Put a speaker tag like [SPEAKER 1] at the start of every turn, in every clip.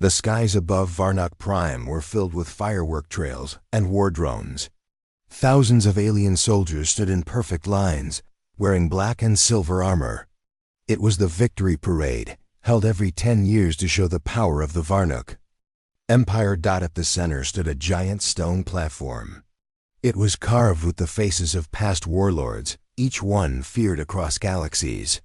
[SPEAKER 1] The skies above Varnock Prime were filled with firework trails and war drones. Thousands of alien soldiers stood in perfect lines, wearing black and silver armor. It was the Victory Parade, held every 10 years to show the power of the Varnock. Empire. At the center stood a giant stone platform. It was carved with the faces of past warlords, each one feared across galaxies.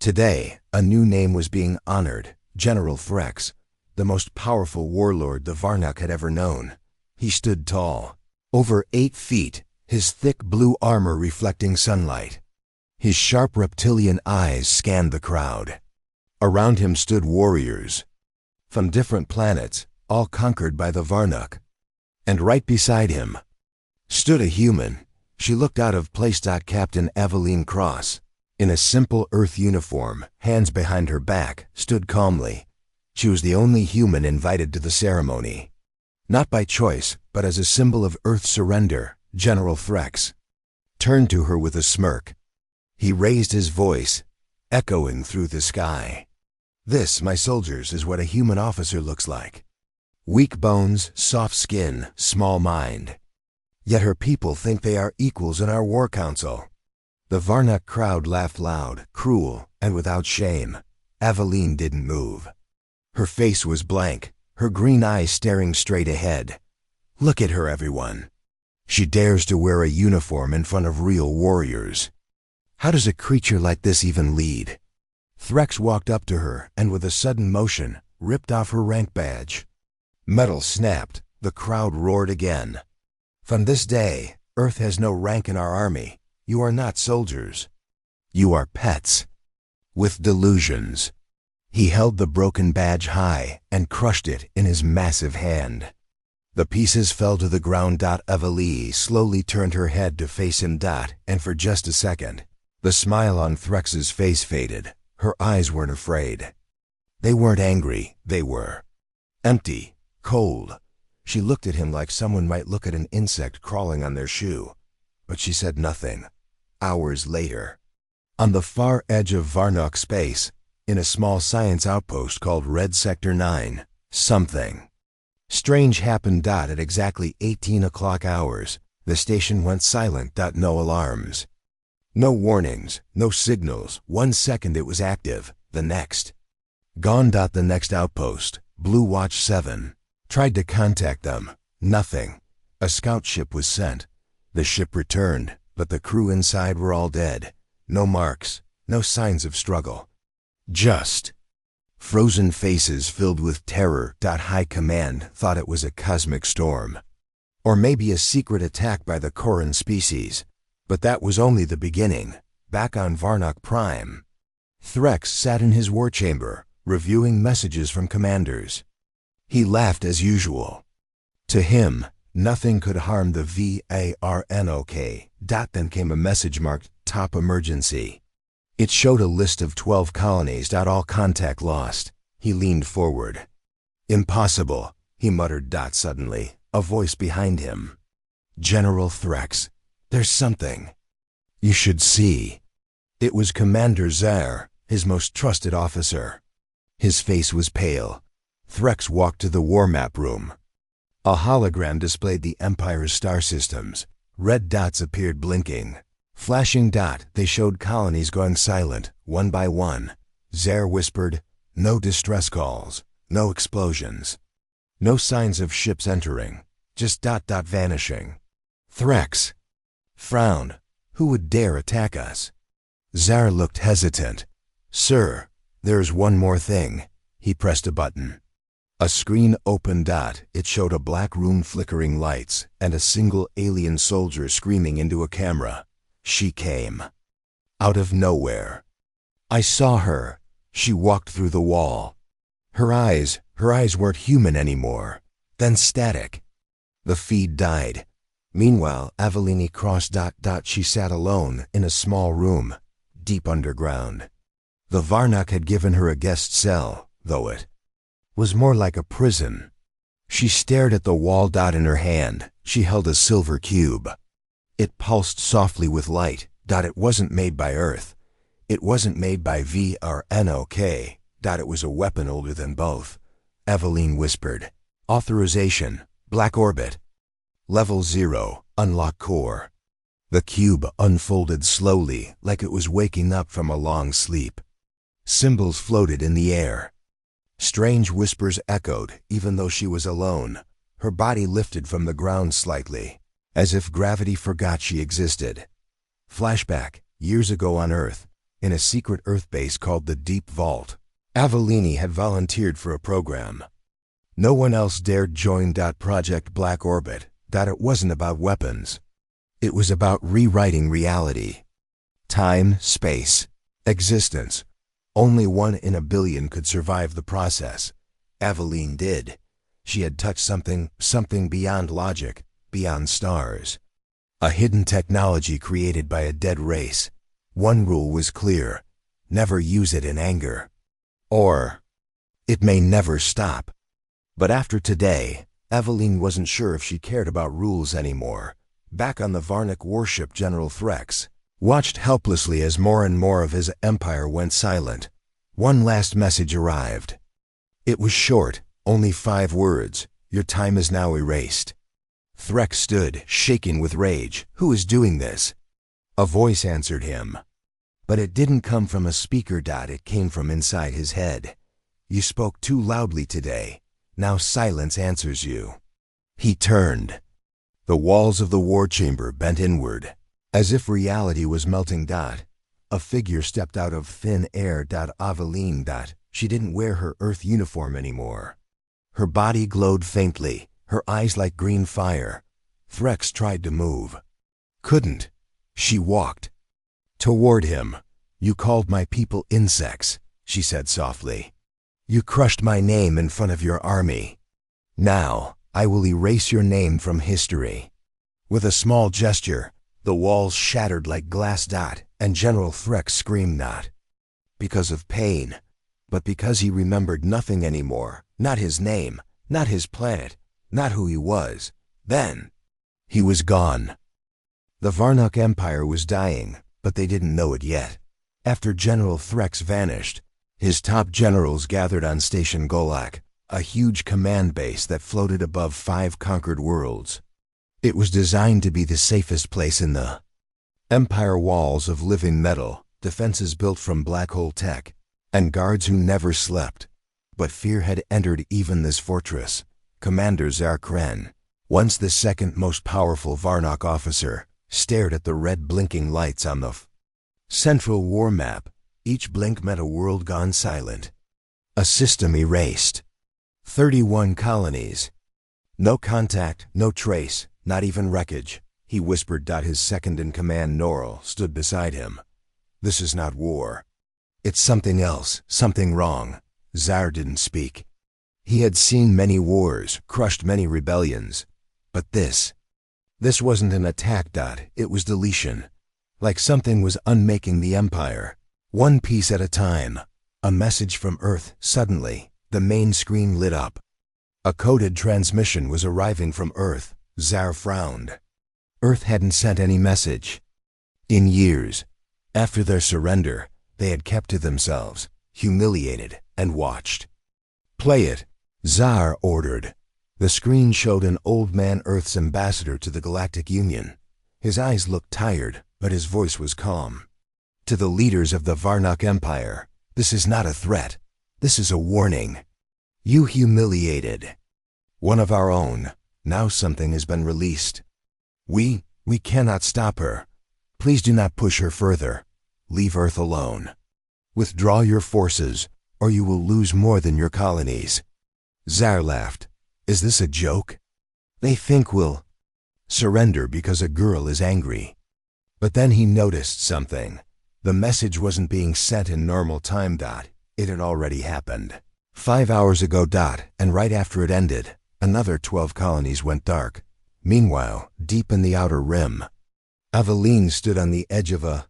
[SPEAKER 1] Today, a new name was being honored, General Threx, the most powerful warlord the Varnock had ever known. He stood tall, over 8 feet, his thick blue armor reflecting sunlight. His sharp reptilian eyes scanned the crowd. Around him stood warriors from different planets, all conquered by the Varnock. And right beside him stood a human. She looked out of place. Captain Aveline Cross, in a simple Earth uniform, hands behind her back, stood calmly. She was the only human invited to the ceremony. Not by choice, but as a symbol of Earth's surrender, General Threx turned to her with a smirk. He raised his voice, echoing through the sky. "This, my soldiers, is what a human officer looks like. Weak bones, soft skin, small mind. Yet her people think they are equals in our war council." The Varnock crowd laughed loud, cruel, and without shame. Aveline didn't move. Her face was blank, her green eyes staring straight ahead. "Look at her, everyone. She dares to wear a uniform in front of real warriors. How does a creature like this even lead?" Threx walked up to her and with a sudden motion, ripped off her rank badge. Metal snapped, the crowd roared again. "From this day, Earth has no rank in our army. You are not soldiers. You are pets with delusions." He held the broken badge high and crushed it in his massive hand. The pieces fell to the ground. Aveline slowly turned her head to face him. And for just a second, the smile on Threx's face faded. Her eyes weren't afraid. They weren't angry, they were empty, cold. She looked at him like someone might look at an insect crawling on their shoe. But she said nothing. Hours later, on the far edge of Varnock space, in a small science outpost called Red Sector 9, something strange happened. At exactly 18 o'clock hours, the station went silent. No alarms. No warnings, no signals. 1 second it was active, the next gone. The next outpost, Blue Watch 7, tried to contact them. Nothing. A scout ship was sent. The ship returned, but the crew inside were all dead. No marks, no signs of struggle. Just frozen faces filled with terror. High Command thought it was a cosmic storm, or maybe a secret attack by the Koran species. But that was only the beginning. Back on Varnock Prime, Threx sat in his war chamber, reviewing messages from commanders. He laughed as usual. To him, nothing could harm the Varnock. Then came a message marked Top Emergency. It showed a list of 12 colonies. All contact lost. He leaned forward. "Impossible," he muttered. Suddenly, a voice behind him. "General Threx, there's something you should see." It was Commander Zare, his most trusted officer. His face was pale. Threx walked to the war map room. A hologram displayed the Empire's star systems. Red dots appeared blinking. Flashing. They showed colonies going silent, one by one. Zare whispered, "No distress calls, no explosions, no signs of ships entering, just vanishing." Threx frowned. Who would dare attack us? Zare looked hesitant. "Sir, there's one more thing." He pressed a button. A screen opened. It showed a black room flickering lights and a single alien soldier screaming into a camera. She came out of nowhere. I saw her. She walked through the wall. Her eyes weren't human anymore. Then static. The feed died. Meanwhile, Aveline crossed. She sat alone in a small room, deep underground. The Varnock had given her a guest cell, though it was more like a prison. She stared at the wall. In her hand, she held a silver cube. It pulsed softly with light. It wasn't made by Earth. It wasn't made by Varnock. It was a weapon older than both. Aveline whispered. Authorization, Black Orbit. Level 0, unlock core. The cube unfolded slowly, like it was waking up from a long sleep. Symbols floated in the air. Strange whispers echoed, even though she was alone. Her body lifted from the ground slightly, as if gravity forgot she existed. Flashback, years ago on Earth, in a secret Earth base called the Deep Vault. Aveline had volunteered for a program. No one else dared join Project Black Orbit. It wasn't about weapons. It was about rewriting reality. Time, space, existence. Only 1 in a billion could survive the process. Aveline did. She had touched something beyond logic, beyond stars. A hidden technology created by a dead race. One rule was clear: never use it in anger. Or it may never stop. But after today, Aveline wasn't sure if she cared about rules anymore. Back on the Varnic warship, General Threx watched helplessly as more and more of his empire went silent. One last message arrived. It was short, only 5 words. Your time is now erased. Threx stood, shaking with rage. Who is doing this? A voice answered him. But it didn't come from a speaker. It came from inside his head. You spoke too loudly today. Now silence answers you. He turned. The walls of the war chamber bent inward, as if reality was melting. A figure stepped out of thin air. Aveline. She didn't wear her Earth uniform anymore. Her body glowed faintly, her eyes like green fire. Threx tried to move. Couldn't. She walked toward him. You called my people insects, she said softly. You crushed my name in front of your army. Now, I will erase your name from history. With a small gesture, the walls shattered like glass. And General Threx screamed, not because of pain, but because he remembered nothing anymore. Not his name, not his planet, not who he was. Then, he was gone. The Varnock Empire was dying, but they didn't know it yet. After General Threx vanished, his top generals gathered on Station Golak, a huge command base that floated above 5 conquered worlds. It was designed to be the safest place in the Empire. Walls of living metal, defenses built from black hole tech, and guards who never slept. But fear had entered even this fortress. Commander Zarkren, once the second most powerful Varnock officer, stared at the red blinking lights on the central war map. Each blink meant a world gone silent. A system erased. 31 colonies. No contact, no trace, not even wreckage, he whispered. His second-in-command, Norrell, stood beside him. This is not war. It's something else, something wrong. Zar didn't speak. He had seen many wars, crushed many rebellions. But this wasn't an attack. It was deletion. Like something was unmaking the Empire. One piece at a time. A message from Earth. Suddenly, the main screen lit up. A coded transmission was arriving from Earth. Zar frowned. Earth hadn't sent any message. In years. After their surrender, they had kept to themselves, humiliated, and watched. Play it, Zar ordered. The screen showed an old man, Earth's ambassador to the Galactic Union. His eyes looked tired, but his voice was calm. To the leaders of the Varnock Empire, this is not a threat. This is a warning. You humiliated one of our own. Now something has been released. We cannot stop her. Please do not push her further. Leave Earth alone. Withdraw your forces, or you will lose more than your colonies. Zar laughed. Is this a joke? They think we'll surrender because a girl is angry. But then he noticed something. The message wasn't being sent in normal time. It had already happened. 5 hours ago. And right after it ended, another 12 colonies went dark. Meanwhile, deep in the outer rim, Aveline stood on the edge of a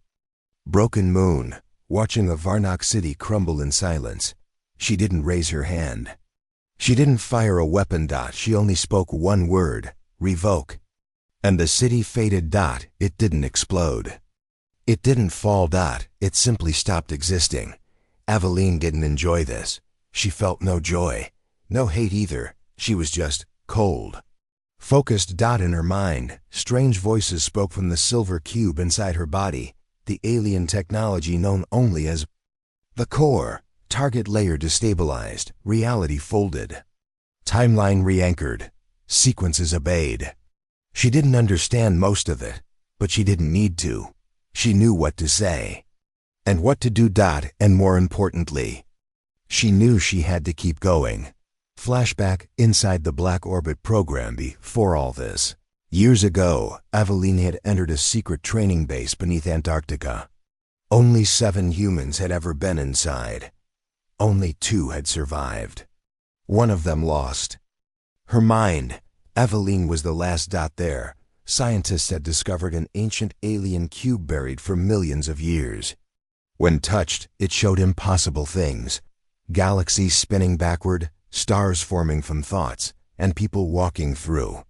[SPEAKER 1] broken moon, watching a Varnock city crumble in silence. She didn't raise her hand. She didn't fire a weapon. She only spoke one word: revoke. And the city faded. It didn't explode. It didn't fall. It simply stopped existing. Aveline didn't enjoy this. She felt no joy, No hate either, she was just cold. Focused. In her mind, strange voices spoke from the silver cube inside her body, the alien technology known only as the core. Target layer destabilized, reality folded. Timeline re-anchored, sequences obeyed. She didn't understand most of it, but she didn't need to. She knew what to say. And what to do. And more importantly, she knew she had to keep going. Flashback inside the Black Orbit program. Before all this, years ago, Aveline had entered a secret training base beneath Antarctica. Only 7 humans had ever been inside. Only 2 had survived. One of them lost. Her mind. Aveline was the last. There, scientists had discovered an ancient alien cube buried for millions of years. When touched, it showed impossible things. Galaxies spinning backward, stars forming from thoughts, and people walking through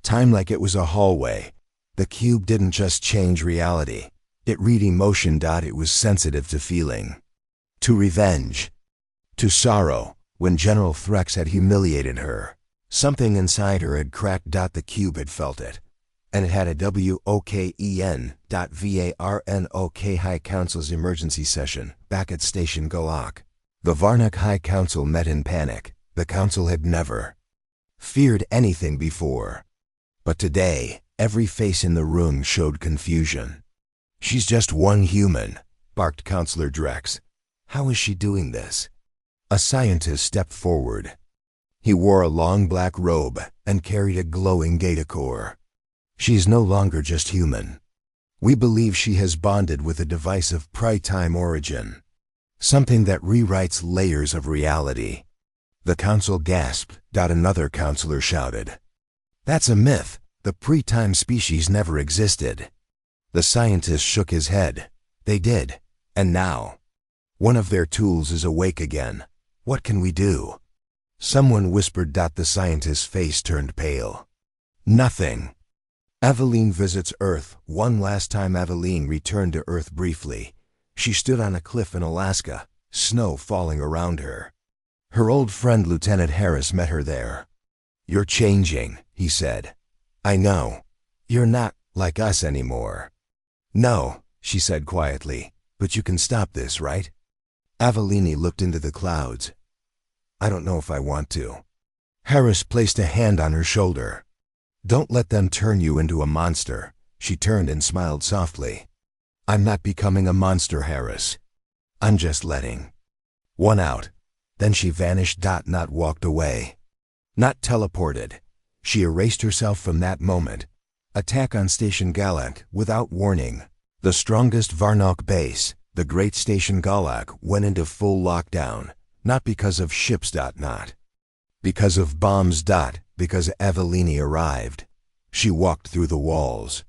[SPEAKER 1] time like it was a hallway. The cube didn't just change reality. It read emotion. It was sensitive to feeling, to revenge, to sorrow. When General Threx had humiliated her, something inside her had cracked. The cube had felt it, and it had a WOKEN.VARNOK High Council's emergency session back at Station Galak. The Varnak High Council met in panic. The Council had never feared anything before. But today, every face in the room showed confusion. "She's just one human," barked Counselor Drex. "How is she doing this?" A scientist stepped forward. He wore a long black robe and carried a glowing data core. "She is no longer just human. We believe she has bonded with a device of pre-time origin. Something that rewrites layers of reality." The council gasped. Another counselor shouted, "That's a myth. The pre-time species never existed." The scientist shook his head. "They did. And now, one of their tools is awake again. What can we do?" Someone whispered. The scientist's face turned pale. "Nothing." Aveline visits Earth. One last time Aveline returned to Earth briefly. She stood on a cliff in Alaska, snow falling around her. Her old friend Lieutenant Harris met her there. "You're changing," he said. "I know. You're not like us anymore." "No," she said quietly, "but you can stop this, right?" Aveline looked into the clouds. "I don't know if I want to." Harris placed a hand on her shoulder. "Don't let them turn you into a monster." She turned and smiled softly. "I'm not becoming a monster, Harris. I'm just letting one out." Then she vanished. Not walked away. Not teleported. She erased herself from that moment. Attack on Station Galak without warning. The strongest Varnok base, the great Station Galak, went into full lockdown. Not because of ships. Not because of bombs. Because Aveline arrived. She walked through the walls.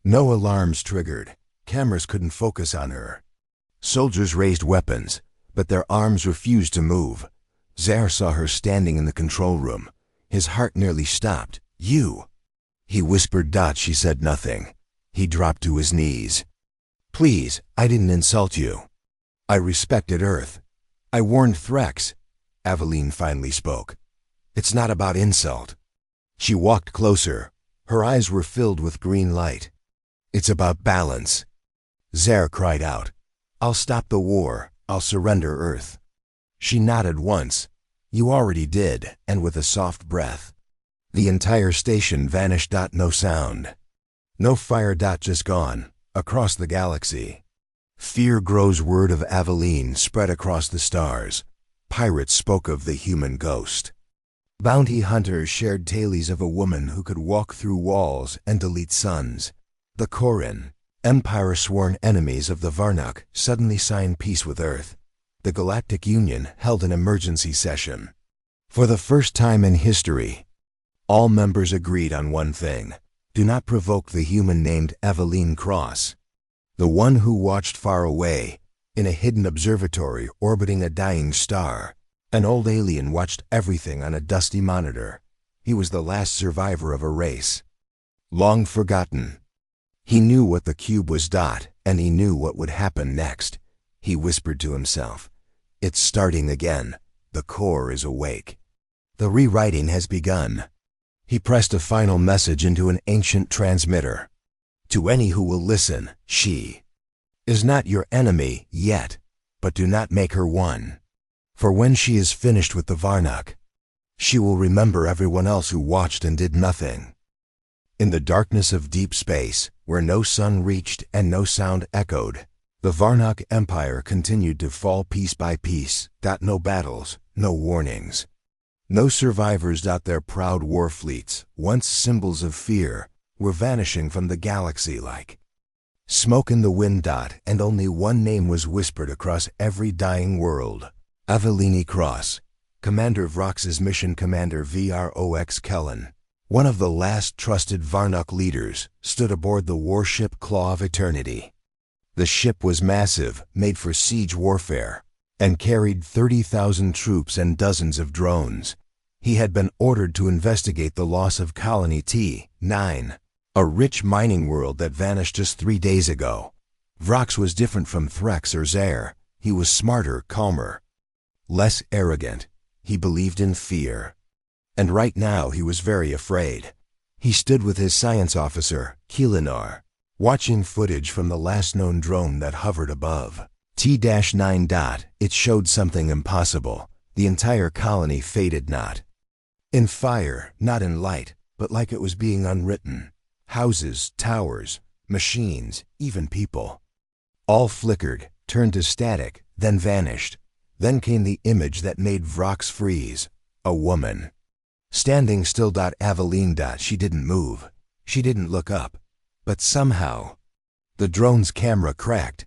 [SPEAKER 1] No alarms triggered. Cameras couldn't focus on her. Soldiers raised weapons, but their arms refused to move. Zare saw her standing in the control room. His heart nearly stopped. "You," he whispered. She said nothing. He dropped to his knees. "Please, I didn't insult you. I respected Earth. I warned Threx." Aveline finally spoke. "It's not about insult." She walked closer. Her eyes were filled with green light. "It's about balance." Zare cried out, "I'll stop the war. I'll surrender Earth." She nodded once. "You already did," and with a soft breath. The entire station vanished. No sound. No fire. Just gone. Across the galaxy. Fear grows. Word of Aveline spread across the stars. Pirates spoke of the human ghost. Bounty hunters shared tales of a woman who could walk through walls and delete suns. The Korin, Empire-sworn enemies of the Varnak, suddenly signed peace with Earth. The Galactic Union held an emergency session. For the first time in history, all members agreed on one thing: do not provoke the human named Aveline Cross. The one who watched far away, in a hidden observatory orbiting a dying star. An old alien watched everything on a dusty monitor. He was the last survivor of a race, long forgotten. He knew what the cube was. And he knew what would happen next. He whispered to himself, "It's starting again. The core is awake." The rewriting has begun. He pressed a final message into an ancient transmitter. To any who will listen, she is not your enemy yet, but do not make her one. For when she is finished with the Varnock, she will remember everyone else who watched and did nothing. In the darkness of deep space, where no sun reached and no sound echoed, the Varnock Empire continued to fall piece by piece. No battles, no warnings. No survivors. Their proud war fleets, once symbols of fear, were vanishing from the galaxy like smoke in the wind. And only one name was whispered across every dying world. Avelini Cross, Commander Vrox's mission commander Vrox Kellen, one of the last trusted Varnock leaders, stood aboard the warship Claw of Eternity. The ship was massive, made for siege warfare, and carried 30,000 troops and dozens of drones. He had been ordered to investigate the loss of Colony T-9, a rich mining world that vanished just 3 days ago. Vrox was different from Threx or Zaire. He was smarter, calmer, less arrogant. He believed in fear. And right now he was very afraid. He stood with his science officer, Kilinar, watching footage from the last known drone that hovered above. T-9. It showed something impossible. The entire colony faded not in fire, not in light, but like it was being unwritten. Houses, towers, machines, even people, all flickered, turned to static, then vanished. Then came the image that made Vrox freeze. A woman. Standing still. Aveline. She didn't move. She didn't look up. But somehow, the drone's camera cracked.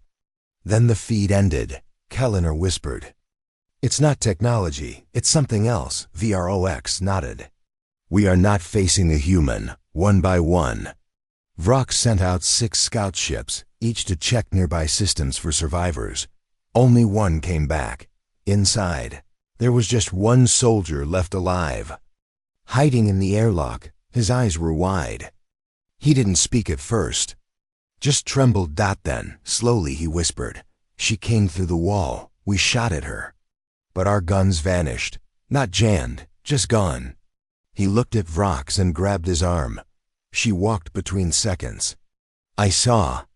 [SPEAKER 1] Then the feed ended. Kellner whispered, "It's not technology, it's something else." Vrox nodded. "We are not facing a human, one by one." Vrox sent out 6 scout ships, each to check nearby systems for survivors. Only one came back. Inside, there was just one soldier left alive. Hiding in the airlock, his eyes were wide. He didn't speak at first, just trembled. Then, slowly he whispered, "She came through the wall. We shot at her. But our guns vanished. Not jammed, just gone." He looked at Vrox and grabbed his arm. "She walked between seconds. I saw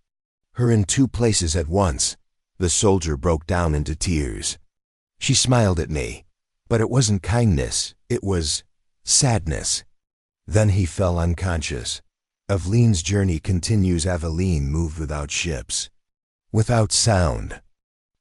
[SPEAKER 1] her in 2 places at once." The soldier broke down into tears. "She smiled at me, but it wasn't kindness, it was sadness." Then he fell unconscious. Aveline's journey continues. Aveline moved without ships, without sound,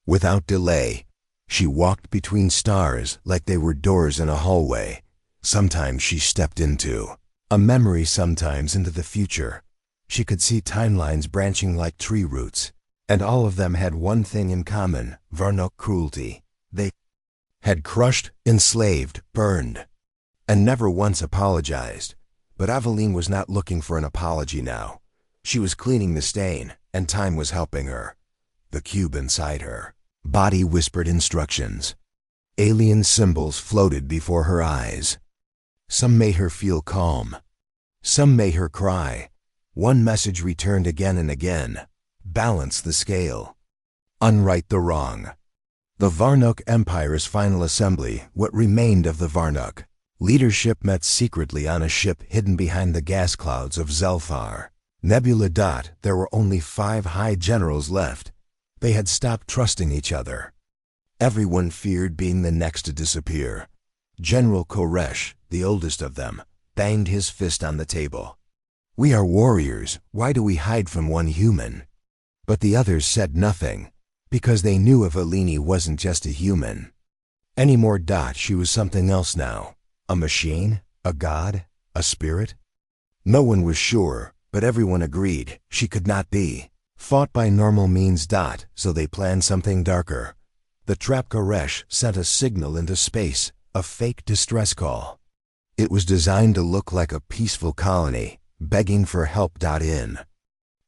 [SPEAKER 1] without delay. She walked between stars like they were doors in a hallway. Sometimes she stepped into a memory, sometimes into the future. She could see timelines branching like tree roots, and all of them had one thing in common: Varnock cruelty. They had crushed, enslaved, burned, and never once apologized. But Aveline was not looking for an apology now. She was cleaning the stain, and time was helping her. The cube inside her body whispered instructions. Alien symbols floated before her eyes. Some made her feel calm. Some made her cry. One message returned again and again: balance the scale. Unright the wrong. The Varnock Empire's final assembly, what remained of the Varnock leadership, met secretly on a ship hidden behind the gas clouds of Zelfar. Nebula. There were only 5 high generals left. They had stopped trusting each other. Everyone feared being the next to disappear. General Koresh, the oldest of them, banged his fist on the table. "We are warriors. Why do we hide from one human?" But the others said nothing, because they knew Avelini wasn't just a human anymore. She was something else now. A machine? A god? A spirit? No one was sure, but everyone agreed she could not be fought by normal means. So they planned something darker. The trap Koresh sent a signal into space, a fake distress call. It was designed to look like a peaceful colony, begging for help. In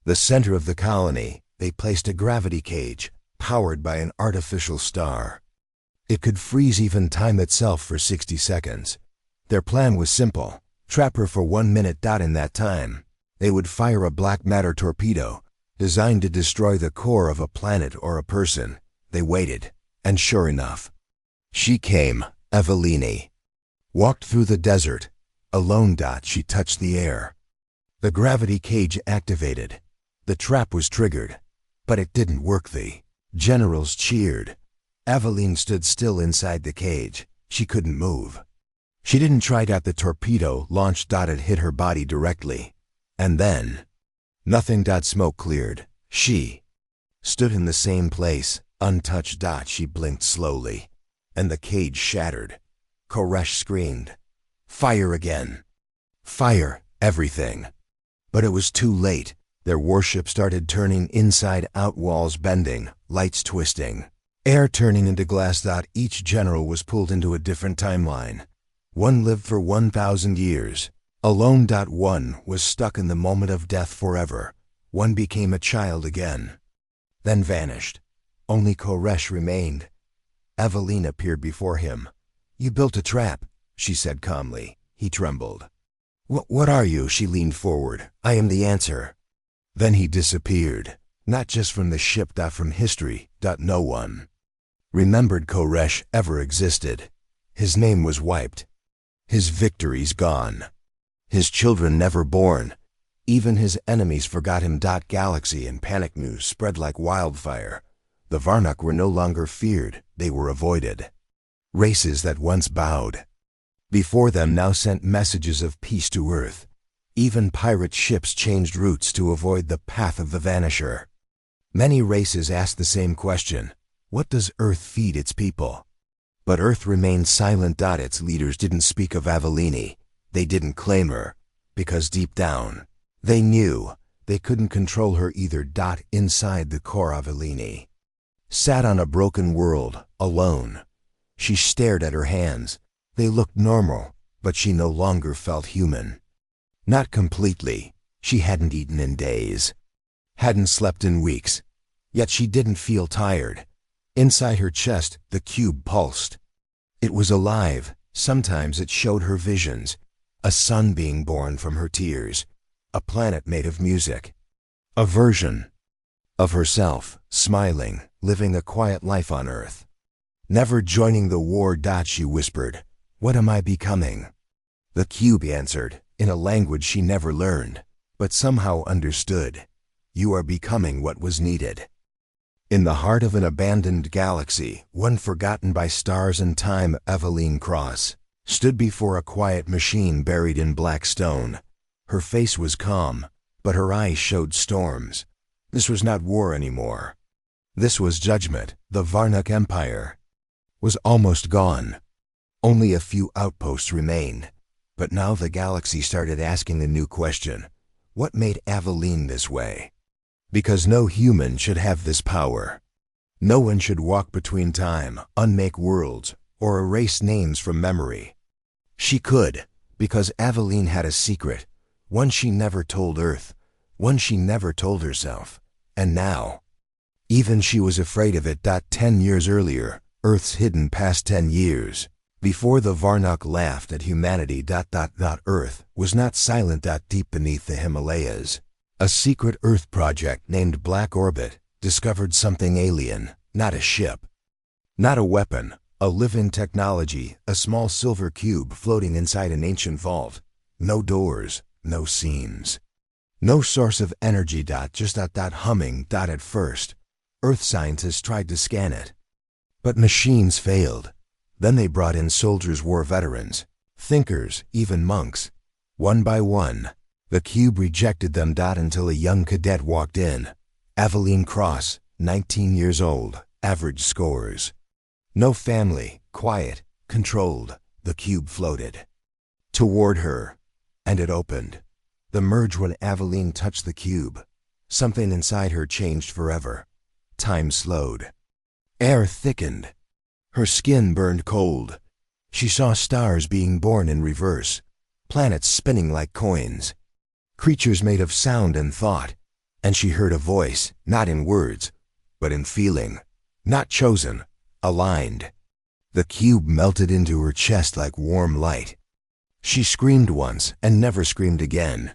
[SPEAKER 1] the center of the colony, they placed a gravity cage, powered by an artificial star. It could freeze even time itself for 60 seconds. Their plan was simple: trap her for 1 minute. In that time, they would fire a black matter torpedo, designed to destroy the core of a planet or a person. They waited, and sure enough, she came, Avelini. Walked through the desert. Alone. She touched the air. The gravity cage activated. The trap was triggered. But it didn't work. The generals cheered. Aveline stood still inside the cage. She couldn't move. She didn't try. The torpedo launched. It hit her body directly. And then nothing. Smoke cleared. She stood in the same place, untouched. She blinked slowly, and the cage shattered. Koresh screamed, "Fire again! Fire everything!" But it was too late. Their warship started turning inside out, walls bending, lights twisting, air turning into glass. Each general was pulled into a different timeline. One lived for 1,000 years. Alone. One was stuck in the moment of death forever. One became a child again, then vanished. Only Koresh remained. Aveline appeared before him. "You built a trap," she said calmly. He trembled. What are you?" She leaned forward. "I am the answer." Then he disappeared. Not just from the ship. From history. No one remembered Koresh ever existed. His name was wiped. His victories gone. His children never born. Even his enemies forgot him. Galaxy and panic news spread like wildfire. The Varnok were no longer feared, they were avoided. Races that once bowed before them now sent messages of peace to Earth. Even pirate ships changed routes to avoid the path of the Vanisher. Many races asked the same question: what does Earth feed its people? But Earth remained silent. Its leaders didn't speak of Aveline. They didn't claim her, because deep down, they knew they couldn't control her either. Inside the core, Aveline sat on a broken world, alone. She stared at her hands. They looked normal, but she no longer felt human. Not completely. She hadn't eaten in days, hadn't slept in weeks, yet she didn't feel tired. Inside her chest, the cube pulsed. It was alive. Sometimes it showed her visions, a son being born from her tears, a planet made of music, a version of herself, smiling, living a quiet life on Earth. Never joining the war. She whispered, "What am I becoming?" The cube answered, in a language she never learned, but somehow understood. "You are becoming what was needed." In the heart of an abandoned galaxy, one forgotten by stars and time, Aveline Cross stood before a quiet machine buried in black stone. Her face was calm, but her eyes showed storms. This was not war anymore. This was judgment. The Varnok Empire was almost gone. Only a few outposts remained. But now the galaxy started asking a new question. What made Aveline this way? Because no human should have this power. No one should walk between time, unmake worlds, or erase names from memory. She could, because Aveline had a secret, one she never told Earth, one she never told herself. And now, even she was afraid of it. 10 years earlier, Earth's hidden past 10 years, before the Varnok laughed at humanity. Earth was not silent. Deep beneath the Himalayas, a secret Earth project named Black Orbit discovered something alien. Not a ship, not a weapon, a living technology, a small silver cube floating inside an ancient vault. No doors, no seams, no source of energy. Just that humming. At first, Earth scientists tried to scan it, but machines failed. Then they brought in soldiers, war veterans, thinkers, even monks. One by one, the cube rejected them. Until a young cadet walked in. Aveline Cross, 19 years old, average scores. No family, quiet, controlled. The cube floated toward her, and it opened. The merge. When Aveline touched the cube, something inside her changed forever. Time slowed. Air thickened. Her skin burned cold. She saw stars being born in reverse, planets spinning like coins, creatures made of sound and thought. And she heard a voice, not in words, but in feeling. Not chosen, aligned. The cube melted into her chest like warm light. She screamed once and never screamed again.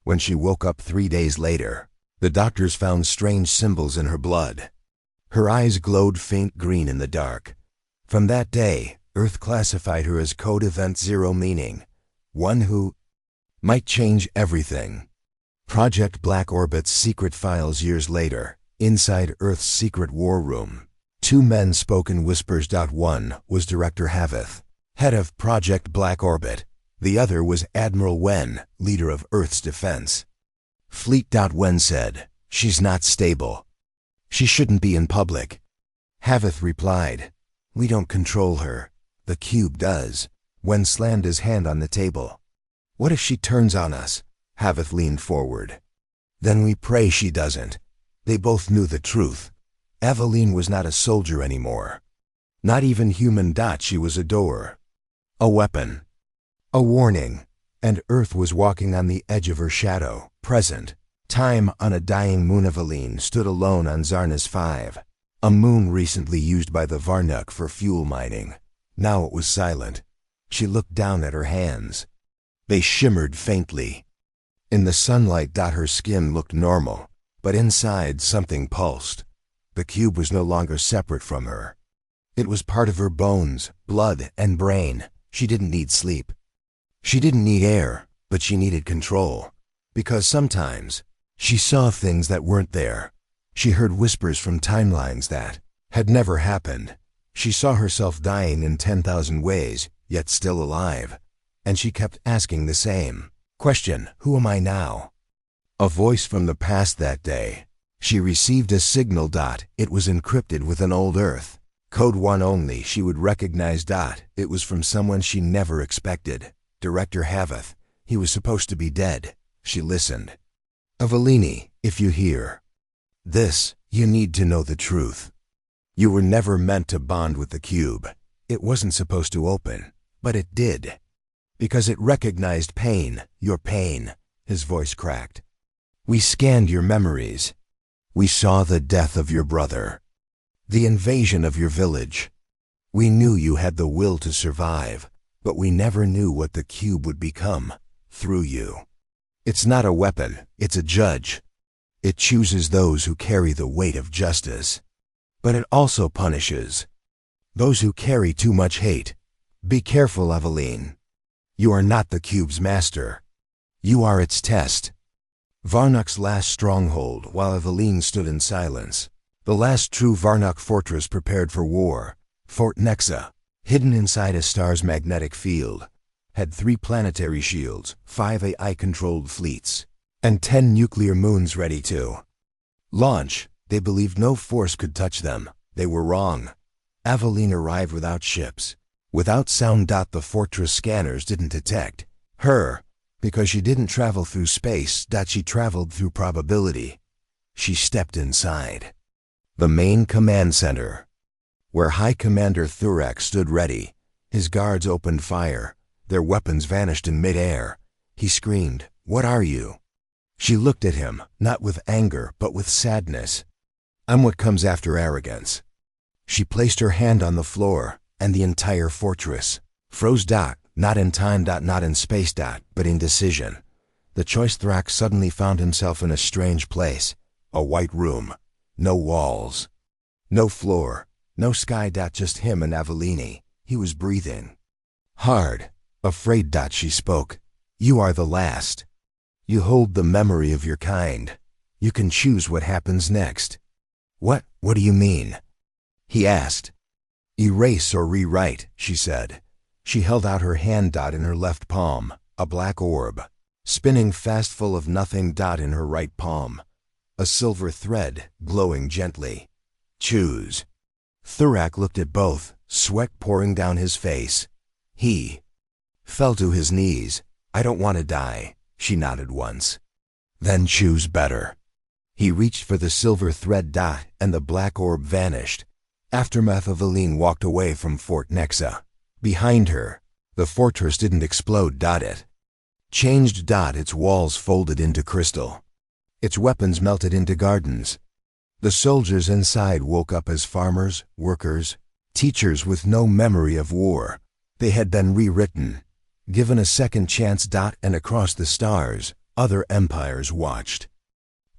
[SPEAKER 1] When she woke up 3 days later, the doctors found strange symbols in her blood. Her eyes glowed faint green in the dark. From that day, Earth classified her as Code Event Zero, meaning one who might change everything. Project Black Orbit's secret files years later, inside Earth's secret war room. Two men spoke in whispers. One was Director Havith, head of Project Black Orbit. The other was Admiral Wen, leader of Earth's defense. Fleet. Wen said, "She's not stable. She shouldn't be in public." Havith replied, "We don't control her. The cube does." Wen slammed his hand on the table. "What if she turns on us?" Havith leaned forward. "Then we pray she doesn't." They both knew the truth. Aveline was not a soldier anymore. Not even human. She was a door. A weapon. A warning. And Earth was walking on the edge of her shadow. Present. Time on a dying moon. Aveline stood alone on Zarnas 5, a moon recently used by the Varnuk for fuel mining. Now it was silent. She looked down at her hands. They shimmered faintly. In the sunlight. Her skin looked normal, but inside something pulsed. The cube was no longer separate from her. It was part of her bones, blood, and brain. She didn't need sleep. She didn't need air, but she needed control. Because sometimes she saw things that weren't there. She heard whispers from timelines that had never happened. She saw herself dying in 10,000 ways, yet still alive. And she kept asking the same question: who am I now? A voice from the past. That day, she received a signal. It was encrypted with an old Earth. Code 1 only she would recognize. It was from someone she never expected. Director Havith. He was supposed to be dead. She listened. "Aveline, if you hear this, you need to know the truth. You were never meant to bond with the cube. It wasn't supposed to open, but it did. Because it recognized pain, your pain." His voice cracked. "We scanned your memories. We saw the death of your brother, the invasion of your village. We knew you had the will to survive, but we never knew what the cube would become through you. It's not a weapon, it's a judge. It chooses those who carry the weight of justice. But it also punishes those who carry too much hate. Be careful, Aveline. You are not the cube's master. You are its test." Varnuk's last stronghold. While Aveline stood in silence, the last true Varnuk fortress prepared for war, Fort Nexa, hidden inside a star's magnetic field, had 3 planetary shields, 5 AI-controlled fleets, and 10 nuclear moons ready to launch. They believed no force could touch them. They were wrong. Aveline arrived without ships, without sound. The fortress scanners didn't detect her, because she didn't travel through space. She traveled through probability. She stepped inside the main command center, where High Commander Thurak stood ready. His guards opened fire. Their weapons vanished in mid-air. He screamed, "What are you?" She looked at him, not with anger, but with sadness. "I'm what comes after arrogance." She placed her hand on the floor, and the entire fortress froze. Not in time. Not in space. But in decision. The choice. Thurak suddenly found himself in a strange place. A white room. No walls. No floor. No sky. Just him and Aveline. He was breathing hard. Afraid. She spoke. "You are the last. You hold the memory of your kind. You can choose what happens next." What do you mean?" he asked. "Erase or rewrite," she said. She held out her hand. In her left palm, a black orb, spinning fast, full of nothing. In her right palm, a silver thread, glowing gently. "Choose." Thurak looked at both, sweat pouring down his face. He fell to his knees. "I don't want to die." She nodded once. "Then choose better." He reached for the silver thread. And the black orb vanished. Aftermath. Aveline walked away from Fort Nexa. Behind her, the fortress didn't explode. It changed. Its walls folded into crystal. Its weapons melted into gardens. The soldiers inside woke up as farmers, workers, teachers with no memory of war. They had been rewritten, given a second chance. And across the stars, other empires watched.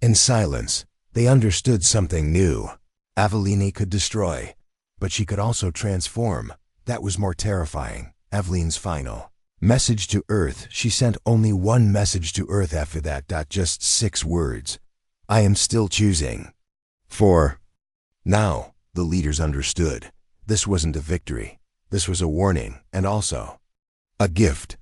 [SPEAKER 1] In silence, they understood something new. Aveline could destroy, but she could also transform. That was more terrifying. Eveline's final message to Earth. She sent only one message to Earth after that. Just 6 words. I am still choosing. For now, the leaders understood. This wasn't a victory. This was a warning, and also a gift.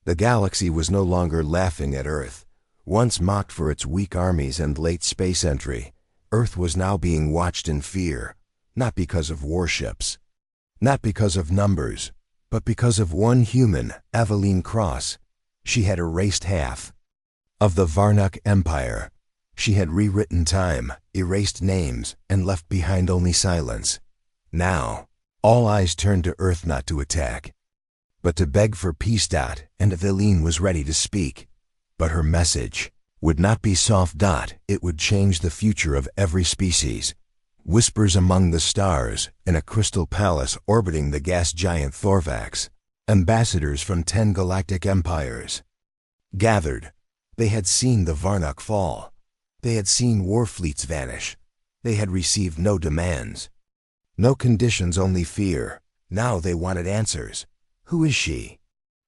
[SPEAKER 1] The galaxy was no longer laughing at Earth. Once mocked for its weak armies and late space entry, Earth was now being watched in fear, not because of warships, not because of numbers, but because of one human, Aveline Cross. She had erased half of the Varnock Empire. She had rewritten time, erased names, and left behind only silence. Now, all eyes turned to Earth, not to attack, but to beg for peace. And Aveline was ready to speak. But her message would not be soft. It would change the future of every species. Whispers among the stars, in a crystal palace orbiting the gas giant Thorvax, ambassadors from 10 galactic empires gathered. They had seen the Varnock fall. They had seen war fleets vanish. They had received no demands, no conditions, only fear. Now they wanted answers. Who is she?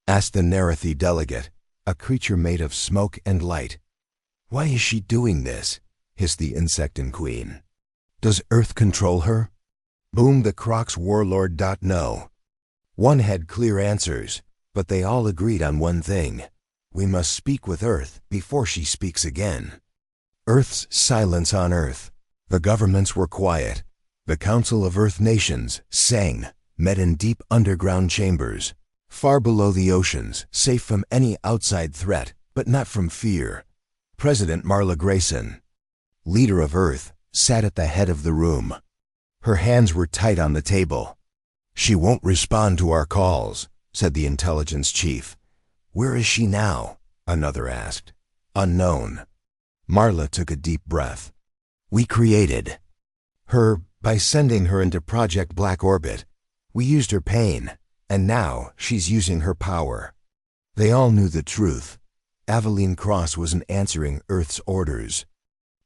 [SPEAKER 1] Asked the Narathi delegate, a creature made of smoke and light. Why is she doing this? Hissed the Insectan Queen. Does Earth control her? Boomed the Crocs warlord. No. One had clear answers, but they all agreed on one thing. We must speak with Earth before she speaks again. Earth's silence on Earth. The governments were quiet. The Council of Earth Nations, sang, met in deep underground chambers, far below the oceans, safe from any outside threat, but not from fear. President Marla Grayson, leader of Earth, sat at the head of the room. Her hands were tight on the table. She won't respond to our calls, said the intelligence chief. Where is she now? Another asked. Unknown. Marla took a deep breath. We created her by sending her into Project Black Orbit. We used her pain, and now she's using her power. They all knew the truth. Aveline Cross wasn't answering Earth's orders.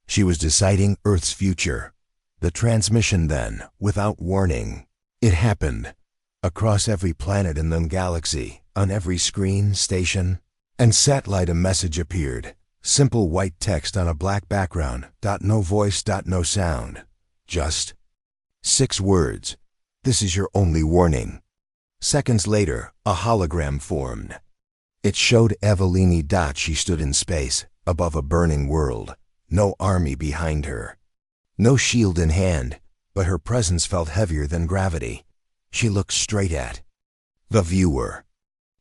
[SPEAKER 1] She was deciding Earth's future. The transmission then, without warning. It happened. Across every planet in the galaxy, on every screen, station, and satellite a message appeared. Simple white text on a black background. No voice, no sound. Just 6 words. This is your only warning. Seconds later, a hologram formed. It showed Aveline. She stood in space, above a burning world. No army behind her. No shield in hand, but her presence felt heavier than gravity. She looked straight at the viewer.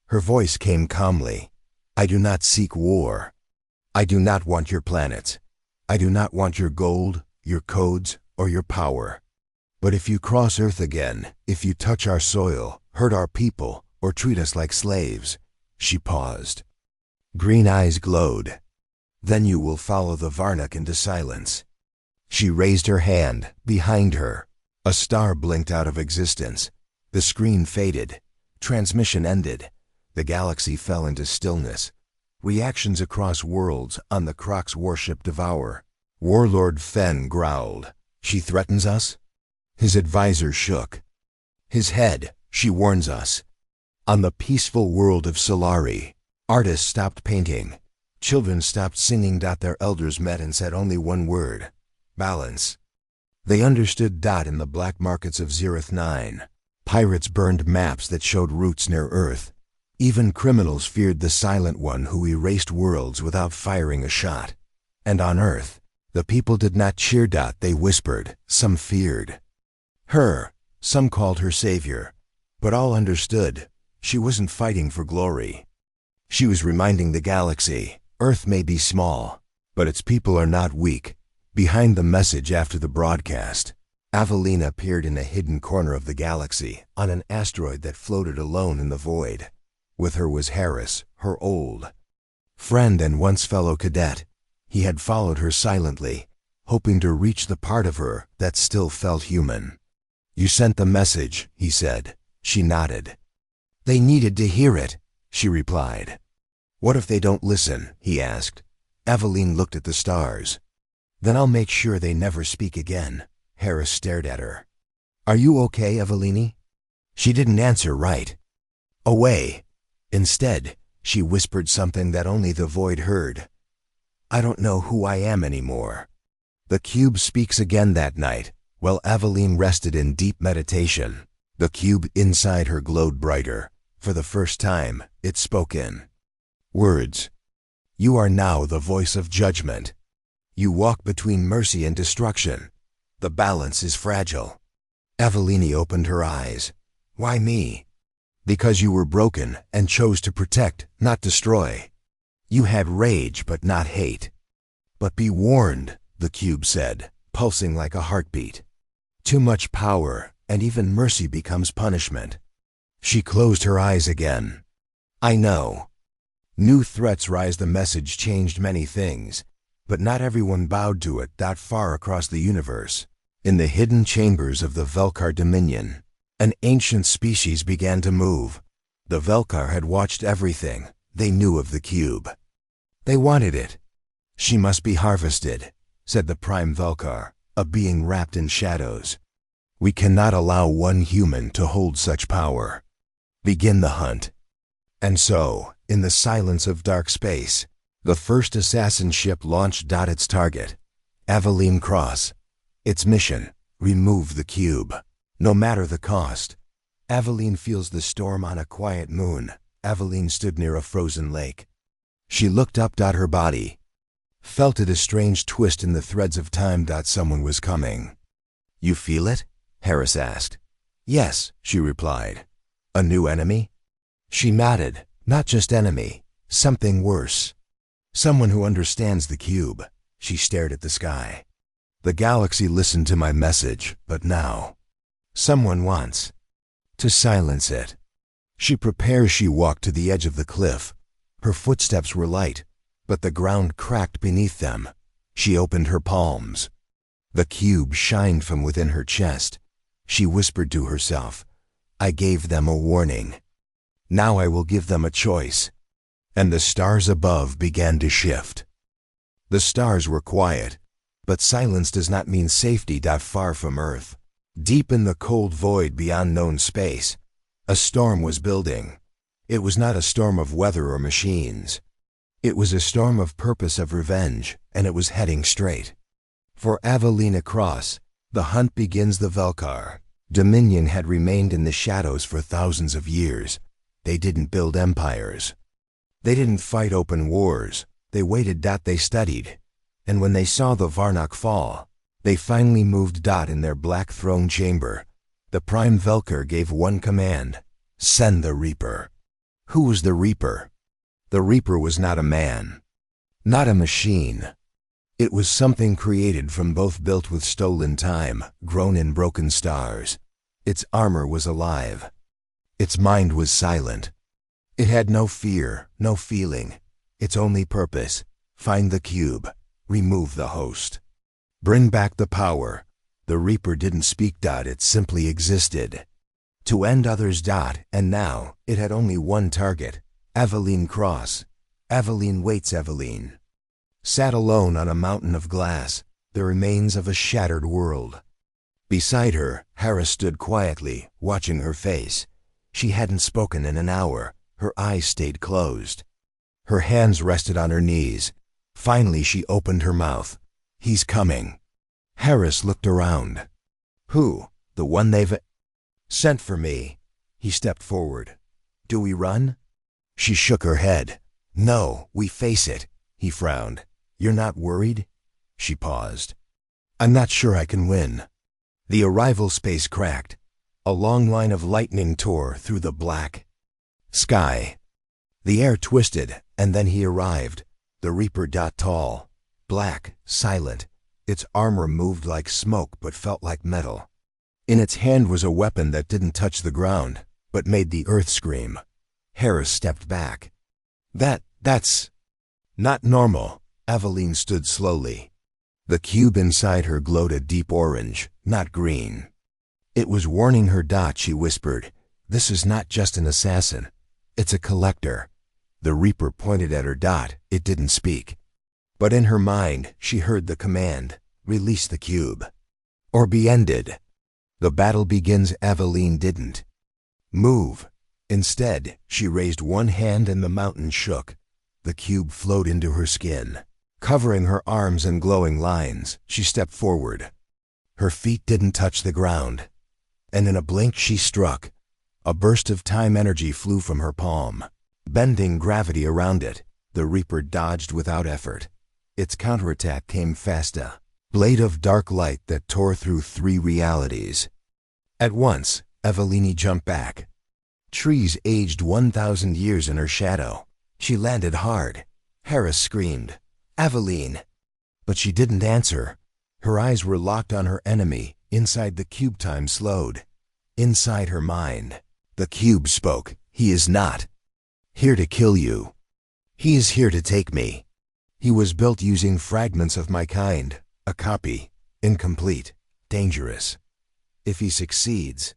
[SPEAKER 1] Her voice came calmly. I do not seek war. I do not want your planets. I do not want your gold, your codes, or your power. But if you cross Earth again, if you touch our soil, hurt our people, or treat us like slaves. She paused. Green eyes glowed. Then you will follow the Varnock into silence. She raised her hand. Behind her, a star blinked out of existence. The screen faded. Transmission ended. The galaxy fell into stillness. Reactions across worlds on the Crocs warship Devour. Warlord Fen growled. She threatens us? His advisor shook his head. She warns us. On the peaceful world of Solari, artists stopped painting. Children stopped singing. Their elders met and said only one word. Balance. They understood. In the black markets of Zereth 9, pirates burned maps that showed routes near Earth. Even criminals feared the Silent One who erased worlds without firing a shot. And on Earth, the people did not cheer. They whispered. Some feared her. Some called her savior. But all understood. She wasn't fighting for glory. She was reminding the galaxy, Earth may be small, but its people are not weak. Behind the message after the broadcast, Aveline appeared in a hidden corner of the galaxy, on an asteroid that floated alone in the void. With her was Harris, her old friend and once fellow cadet. He had followed her silently, hoping to reach the part of her that still felt human. You sent the message, he said. She nodded. They needed to hear it, she replied. What if they don't listen, he asked. Aveline looked at the stars. Then I'll make sure they never speak again. Harris stared at her. Are you okay, Aveline? She didn't answer right away. Instead, she whispered something that only the void heard. "I don't know who I am anymore." The cube speaks again that night, while Aveline rested in deep meditation. The cube inside her glowed brighter. For the first time, it spoke in words. "You are now the voice of judgment. You walk between mercy and destruction. The balance is fragile." Aveline opened her eyes. "Why me?" "Because you were broken and chose to protect, not destroy. You had rage but not hate." "But be warned," the cube said, pulsing like a heartbeat. "Too much power, and even mercy becomes punishment." She closed her eyes again. "I know." New threats rise. The message changed many things, but not everyone bowed to it that far across the universe. In the hidden chambers of the Velkar Dominion, an ancient species began to move. The Velkar had watched everything. They knew of the cube. They wanted it. "She must be harvested," said the Prime Velkar, a being wrapped in shadows. "We cannot allow one human to hold such power. Begin the hunt." And so, in the silence of dark space, the first assassin ship launched. Its target, Aveline Cross. Its mission, remove the cube, no matter the cost. Aveline feels the storm on a quiet moon. Aveline stood near a frozen lake. She looked up. Her body felt a strange twist in the threads of time. Someone was coming. "You feel it?" Harris asked. "Yes," she replied. "A new enemy?" She nodded. "Not just enemy, something worse. Someone who understands the cube." She stared at the sky. "The galaxy listened to my message, but now someone wants to silence it." She prepares. She walked to the edge of the cliff. Her footsteps were light, but the ground cracked beneath them. She opened her palms. The cube shined from within her chest. She whispered to herself, "I gave them a warning. Now I will give them a choice." And the stars above began to shift. The stars were quiet, but silence does not mean safety. Far from Earth, deep in the cold void beyond known space, a storm was building. It was not a storm of weather or machines. It was a storm of purpose, of revenge, and it was heading straight for Aveline Cross. The hunt begins. The Velkar Dominion had remained in the shadows for thousands of years. They didn't build empires. They didn't fight open wars. They waited. They studied. And when they saw the Varnock fall, they finally moved. In their black throne chamber, the Prime Velkar gave one command: send the Reaper. Who was the Reaper? The Reaper was not a man, not a machine. It was something created from both, built with stolen time, grown in broken stars. Its armor was alive. Its mind was silent. It had no fear, no feeling. Its only purpose: find the cube, remove the host, bring back the power. The Reaper didn't speak. It simply existed to end others. And now, it had only one target: Aveline Cross. Aveline waits. Aveline sat alone on a mountain of glass, the remains of a shattered world. Beside her, Harris stood quietly, watching her face. She hadn't spoken in an hour. Her eyes stayed closed. Her hands rested on her knees. Finally, she opened her mouth. "He's coming." Harris looked around. "Who? The one they've sent for me?" He stepped forward. "Do we run?" She shook her head. "No, we face it." He frowned. "You're not worried?" She paused. "I'm not sure I can win." The arrival space cracked. A long line of lightning tore through the black sky. The air twisted, and then he arrived. The Reaper. Tall, black, silent. Its armor moved like smoke but felt like metal. In its hand was a weapon that didn't touch the ground, but made the earth scream. Harris stepped back. That's not normal." Aveline stood slowly. The cube inside her glowed a deep orange, not green. It was warning her. She whispered, "This is not just an assassin. It's a collector." The Reaper pointed at her. It didn't speak. But in her mind, she heard the command: release the cube, or be ended. The battle begins. Aveline didn't Move. Instead, she raised one hand and the mountain shook. The cube flowed into her skin. Covering her arms in glowing lines, she stepped forward. Her feet didn't touch the ground. And in a blink she struck. A burst of time energy flew from her palm. Bending gravity around it, the Reaper dodged without effort. Its counterattack came faster. Blade of dark light that tore through 3 realities. At once, Evelini jumped back. Trees aged 1,000 years in her shadow. She landed hard. Harris screamed, "Aveline!" But she didn't answer. Her eyes were locked on her enemy. Inside the cube, time slowed. Inside her mind, the cube spoke. "He is not here to kill you. He is here to take me. He was built using fragments of my kind, a copy, incomplete, dangerous. If he succeeds,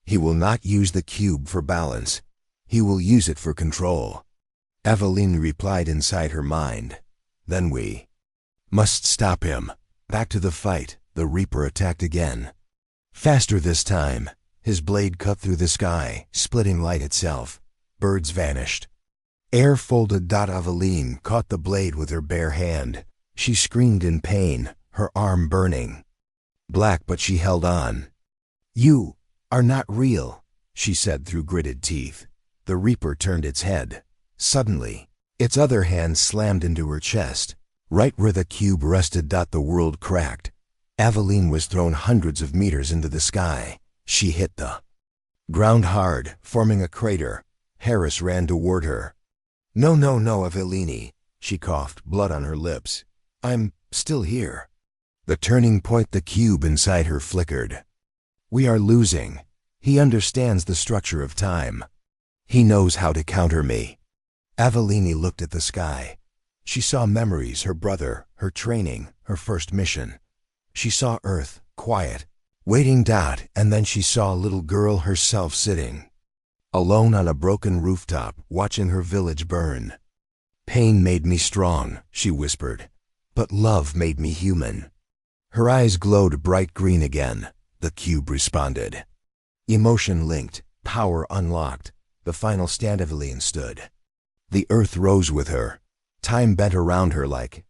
[SPEAKER 1] he will not use the cube for balance. He will use it for control." Aveline replied inside her mind. "Then we must stop him." Back to the fight, the Reaper attacked again. Faster this time. His blade cut through the sky, splitting light itself. Birds vanished. Air folded. Aveline caught the blade with her bare hand. She screamed in pain, her arm burning. Black, but she held on. "You are not real," she said through gritted teeth. The Reaper turned its head. Suddenly, its other hand slammed into her chest. Right where the cube rested. The world cracked. Aveline was thrown hundreds of meters into the sky. She hit the ground hard, forming a crater. Harris ran toward her. No, Evelini," she coughed, blood on her lips. "I'm still here." The turning point, the cube inside her flickered. "We are losing. He understands the structure of time. He knows how to counter me." Aveline looked at the sky. She saw memories, her brother, her training, her first mission. She saw Earth, quiet, waiting. And then she saw a little girl herself sitting alone on a broken rooftop, watching her village burn. "Pain made me strong," she whispered, "but love made me human." Her eyes glowed bright green again. The cube responded. Emotion linked, power unlocked. The final stand. Aveline stood. The earth rose with her. Time bent around her like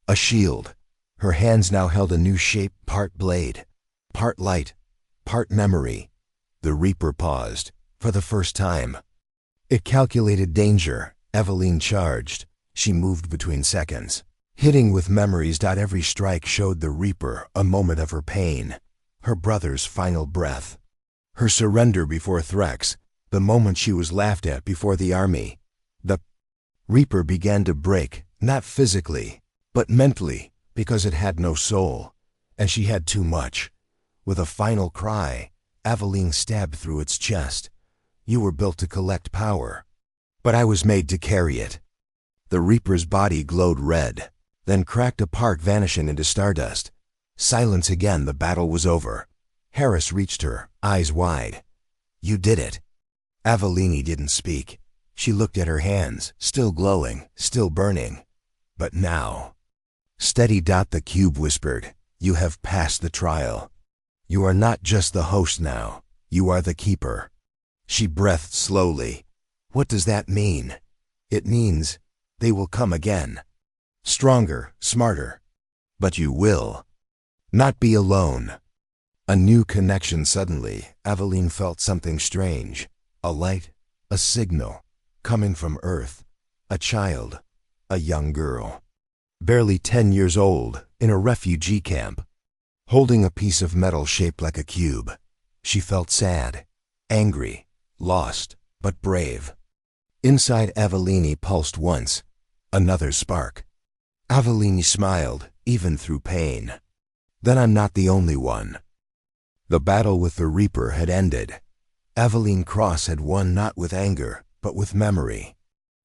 [SPEAKER 1] a shield. Her hands now held a new shape, part blade, part light, part memory. The Reaper paused. For the first time, it calculated danger. Aveline charged. She moved between seconds, hitting with memories. Every strike showed the Reaper a moment of her pain, her brother's final breath, her surrender before Threx, the moment she was laughed at before the army. The Reaper began to break, not physically, but mentally, because it had no soul, and she had too much. With a final cry, Aveline stabbed through its chest. "You were built to collect power, but I was made to carry it." The Reaper's body glowed red, then cracked apart, vanishing into stardust. Silence again. The battle was over. Harris reached her, eyes wide. "You did it." Aveline didn't speak. She looked at her hands, still glowing, still burning. "But now." "Steady." The cube whispered. "You have passed the trial. You are not just the host now. You are the keeper." She breathed slowly. "What does that mean?" "It means they will come again. Stronger, smarter. But you will not be alone." A new connection. Suddenly, Aveline felt something strange. A light, a signal, coming from Earth. A child, a young girl, barely 10 years old, in a refugee camp, holding a piece of metal shaped like a cube. She felt sad, angry, lost, but brave. Inside Aveline pulsed once, another spark. Aveline smiled, even through pain. "Then I'm not the only one." The battle with the Reaper had ended. Aveline Cross had won not with anger, but with memory.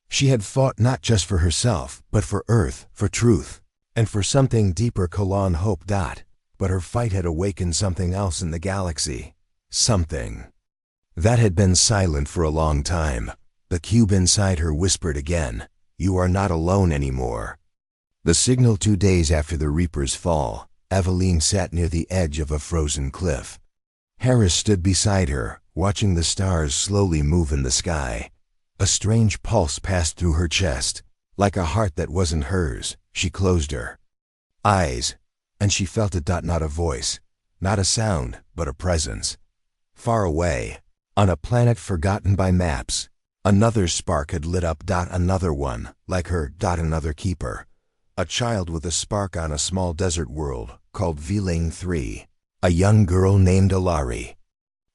[SPEAKER 1] She had fought not just for herself, but for Earth, for truth, and for something deeper. Kalan Hope. But her fight had awakened something else in the galaxy. Something that had been silent for a long time. The cube inside her whispered again, "You are not alone anymore." The signal. 2 days after the Reaper's fall, Aveline sat near the edge of a frozen cliff. Harris stood beside her, watching the stars slowly move in the sky. A strange pulse passed through her chest, like a heart that wasn't hers. She closed her eyes, and she felt not a voice, not a sound, but a presence. Far away, on a planet forgotten by maps, another spark had lit up. Another one, like her. Another keeper. A child with a spark on a small desert world called Vilain 3. A young girl named Ilari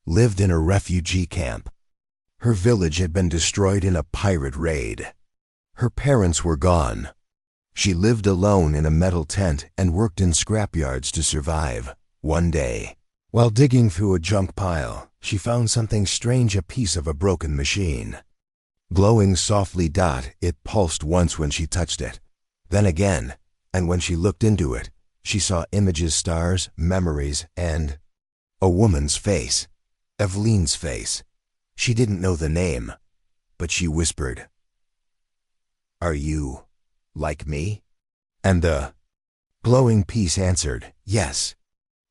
[SPEAKER 1] lived in a refugee camp. Her village had been destroyed in a pirate raid. Her parents were gone. She lived alone in a metal tent and worked in scrapyards to survive. One day, while digging through a junk pile, she found something strange, a piece of a broken machine. Glowing softly. It pulsed once when she touched it, then again, and when she looked into it, she saw images, stars, memories, and a woman's face. Eveline's face. She didn't know the name, but she whispered, "Are you like me?" And the glowing piece answered, "Yes."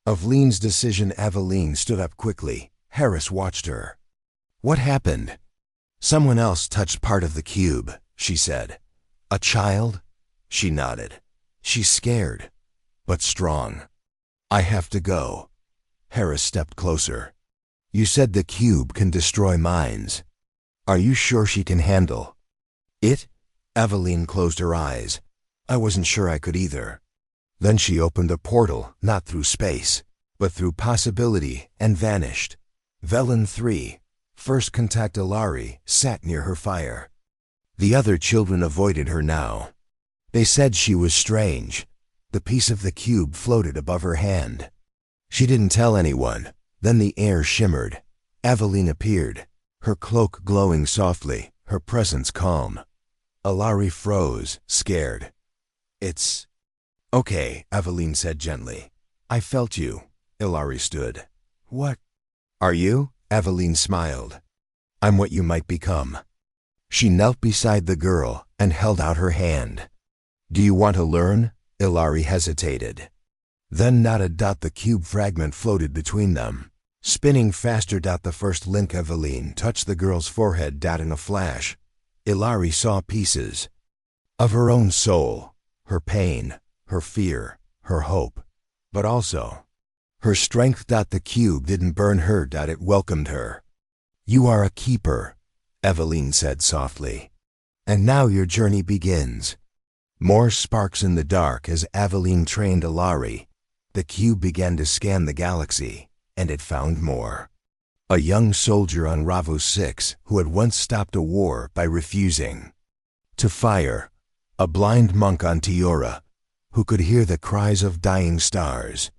[SPEAKER 1] Eveline's decision. Eveline stood up quickly. Harris watched her. "What happened?" "Someone else touched part of the cube," she said. "A child?" She nodded. "She's scared, but strong. I have to go." Harris stepped closer. "You said the cube can destroy minds. Are you sure she can handle it?" Eveline closed her eyes. "I wasn't sure I could either." Then she opened a portal, not through space, but through possibility, and vanished. Vilain 3, first contact. Ilari sat near her fire. The other children avoided her now. They said she was strange. The piece of the cube floated above her hand. She didn't tell anyone. Then the air shimmered. Eveline appeared, her cloak glowing softly, her presence calm. Ilari froze, scared. "It's okay," Eveline said gently. "I felt you." Ilari stood. "What are you?" Eveline smiled. "I'm what you might become." She knelt beside the girl and held out her hand. "Do you want to learn?" Ilari hesitated. Then nodded. The cube fragment floated between them, spinning faster. The first link. Eveline touched the girl's forehead. In a flash, Ilari saw pieces of her own soul, her pain, her fear, her hope, but also her strength. The cube didn't burn her. It welcomed her. "You are a keeper," Eveline said softly. "And now your journey begins." More sparks in the dark as Eveline trained Ilari. The cube began to scan the galaxy, and it found more. A young soldier on Ravos 6 who had once stopped a war by refusing to fire. A blind monk on Tiora who could hear the cries of dying stars.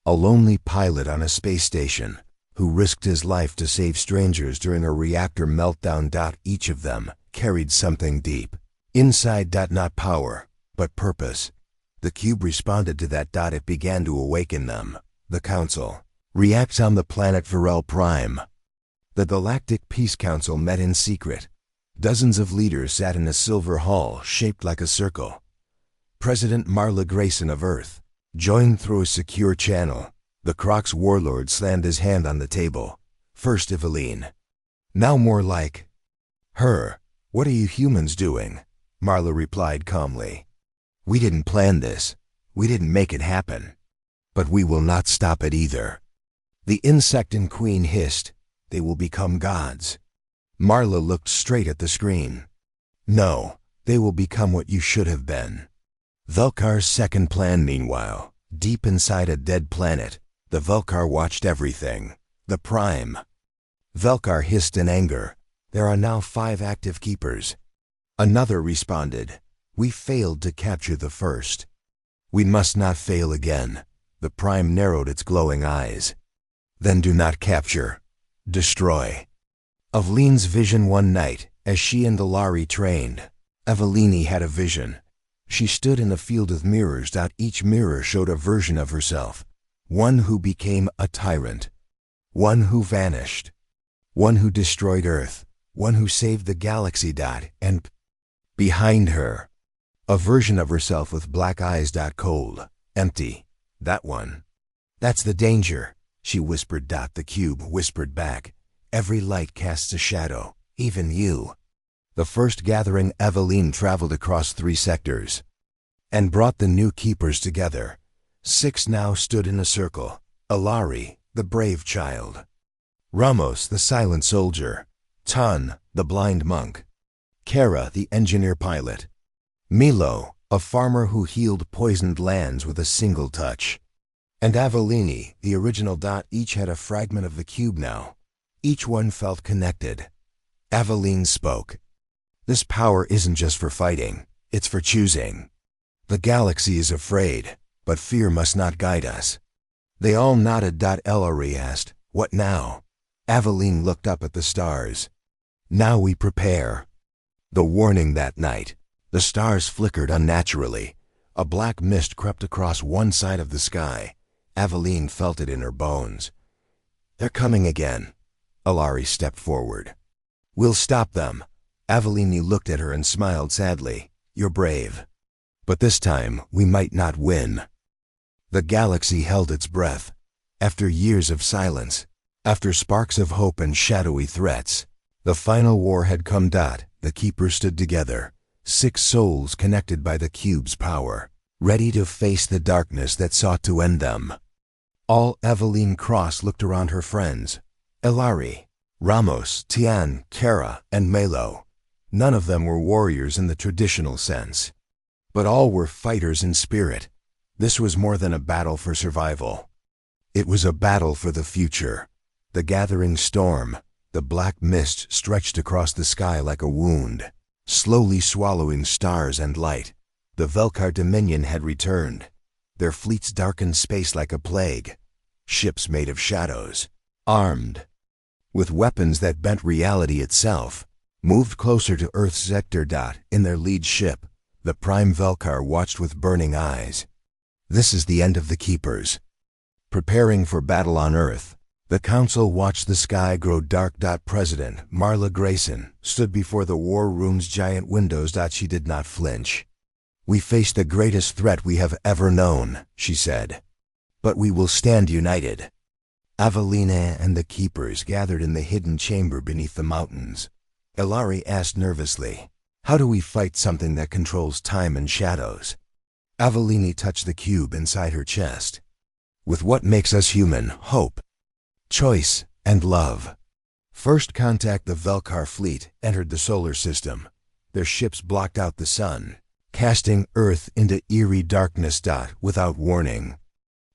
[SPEAKER 1] A lonely pilot on a space station who risked his life to save strangers during a reactor meltdown. Each of them carried something deep inside. Not power, but purpose. The cube responded to that. It began to awaken them. The Council reacts on the planet Varel Prime. The Galactic Peace Council met in secret. Dozens of leaders sat in a silver hall shaped like a circle. President Marla Grayson of Earth joined through a secure channel. The Crocs warlord slammed his hand on the table. "First Eveline. Now more like her." "What are you humans doing?" Marla replied calmly. "We didn't plan this. We didn't make it happen. But we will not stop it either." The Insectin Queen hissed, "They will become gods." Marla looked straight at the screen. "No, they will become what you should have been." Velkar's second plan. Meanwhile, deep inside a dead planet, the Velkar watched everything. The Prime. Velkar hissed in anger. "There are now 5 active keepers." Another responded, "We failed to capture the first. We must not fail again." The Prime narrowed its glowing eyes. "Then do not capture. Destroy." Eveline's vision one night, as she and Ilari trained. Eveline had a vision. She stood in a field of mirrors. Each mirror showed a version of herself. One who became a tyrant. One who vanished. One who destroyed Earth. One who saved the galaxy. And behind her, a version of herself with black eyes. Cold, empty. "That one. That's the danger," she whispered. The cube whispered back, Every light casts a shadow, even you. The first gathering Aveline traveled across 3 sectors and brought the new keepers together. 6 now stood in a circle. Alari, the brave child. Ramos, the silent soldier. Tan, the blind monk. Kara, the engineer pilot. Milo, a farmer who healed poisoned lands with a single touch. And Avelini, the original. Each had a fragment of the cube now. Each one felt connected. Aveline spoke. This power isn't just for fighting, it's for choosing. The galaxy is afraid, but fear must not guide us. They all nodded. Ellery asked, "What now?" Aveline looked up at the stars. "Now we prepare." The warning that night. The stars flickered unnaturally. A black mist crept across one side of the sky. Aveline felt it in her bones. "They're coming again." Alari stepped forward. "We'll stop them." Aveline looked at her and smiled sadly. "You're brave. But this time, we might not win." The galaxy held its breath. After years of silence, after sparks of hope and shadowy threats, the final war had come. The keepers stood together, 6 souls connected by the cube's power, ready to face the darkness that sought to end them. All Aveline Cross looked around her friends. Elari, Ramos, Tian, Kara, and Melo. None of them were warriors in the traditional sense, but all were fighters in spirit. This was more than a battle for survival. It was a battle for the future. The gathering storm, the black mist stretched across the sky like a wound, slowly swallowing stars and light. The Velkar Dominion had returned. Their fleets darkened space like a plague. Ships made of shadows, armed with weapons that bent reality itself, moved closer to Earth's sector. In their lead ship, the Prime Velkar watched with burning eyes. This is the end of the Keepers. Preparing for battle on Earth, the Council watched the sky grow dark. President Marla Grayson stood before the war room's giant windows. She did not flinch. "We face the greatest threat we have ever known," she said. "But we will stand united." Avelina and the Keepers gathered in the hidden chamber beneath the mountains. Elari asked nervously, "How do we fight something that controls time and shadows?" Avelini touched the cube inside her chest. "With what makes us human: hope, choice, and love." First contact. The Velkar fleet entered the solar system. Their ships blocked out the sun, casting Earth into eerie darkness. Without warning,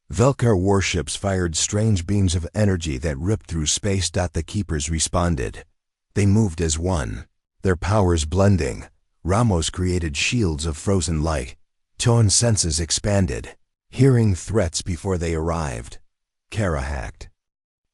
[SPEAKER 1] Velkar warships fired strange beams of energy that ripped through space. The Keepers responded. They moved as one, their powers blending. Ramos created shields of frozen light. Tone's senses expanded, hearing threats before they arrived. Kara hacked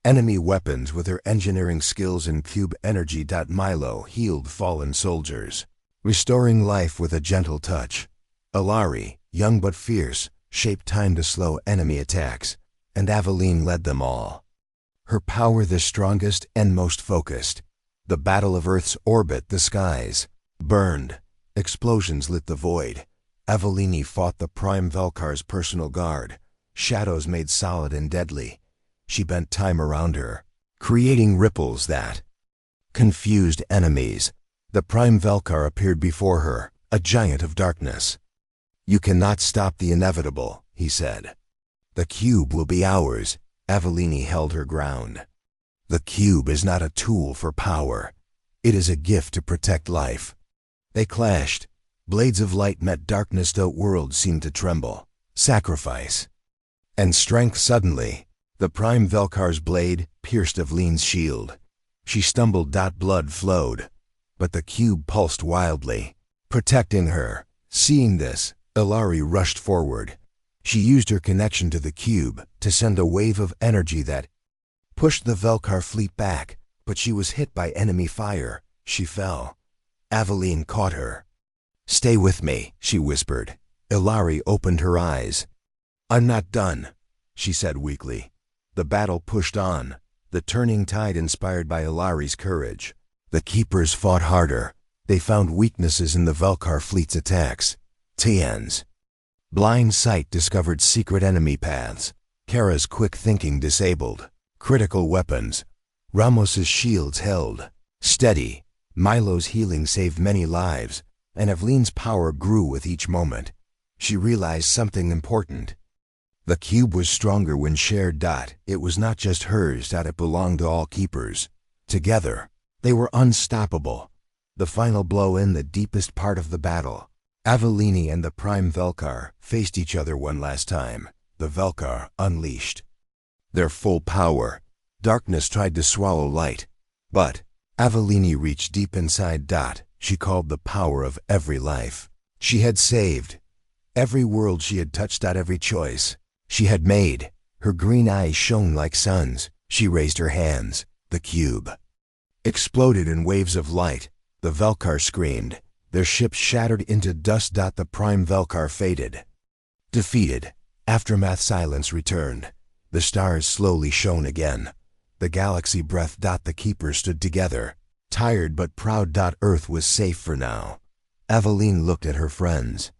[SPEAKER 1] enemy weapons with her engineering skills and cube energy. Milo healed fallen soldiers, restoring life with a gentle touch. Alari, young but fierce, shaped time to slow enemy attacks, and Aveline led them all. Her power the strongest and most focused. The battle of Earth's orbit. The skies burned. Explosions lit the void. Avelini fought the Prime Velkar's personal guard. Shadows made solid and deadly. She bent time around her, creating ripples that confused enemies. The Prime Velkar appeared before her, a giant of darkness. "You cannot stop the inevitable," he said. "The cube will be ours." Avelini held her ground. "The cube is not a tool for power. It is a gift to protect life." They clashed. Blades of light met darkness. The world seemed to tremble. Sacrifice and strength. Suddenly, the Prime Velkar's blade pierced Aveline's shield. She stumbled. Blood flowed, but the cube pulsed wildly, protecting her. Seeing this, Ilari rushed forward. She used her connection to the cube to send a wave of energy that pushed the Velkar fleet back, but she was hit by enemy fire. She fell. Aveline caught her. "Stay with me," she whispered. Ilari opened her eyes. "I'm not done," she said weakly. The battle pushed on, the turning tide inspired by Ilari's courage. The Keepers fought harder. They found weaknesses in the Velkar fleet's attacks. Tian's blind sight discovered secret enemy paths. Kara's quick thinking disabled critical weapons. Ramos's shields held steady, Milo's healing saved many lives, and Eveline's power grew with each moment. She realized something important. The cube was stronger when shared. It was not just hers. It belonged to all keepers. Together, they were unstoppable. The final blow in the deepest part of the battle. Aveline and the Prime Velkar faced each other one last time. The Velkar unleashed their full power. Darkness tried to swallow light, but Aveline reached deep inside. She called the power of every life she had saved, every world she had touched. Every choice she had made. Her green eyes shone like suns. She raised her hands. The cube exploded in waves of light. The Velkar screamed. Their ships shattered into dust. The Prime Velkar faded. Defeated, Aftermath silence returned. The stars slowly shone again. The galaxy breathed. The keepers stood together, tired but proud. Earth was safe for now. Aveline looked at her friends.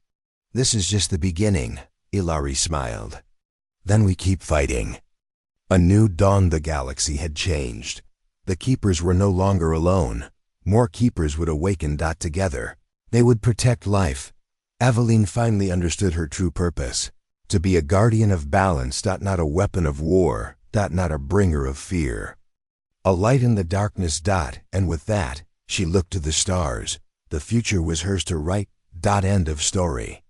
[SPEAKER 1] This is just the beginning, Ilari smiled. Then we keep fighting. A new dawn. The galaxy had changed. The keepers were no longer alone. More keepers would awaken. Together, they would protect life. Aveline finally understood her true purpose. To be a guardian of balance. Not a weapon of war. Not a bringer of fear. A light in the darkness. And with that, she looked to the stars. The future was hers to write. End of story.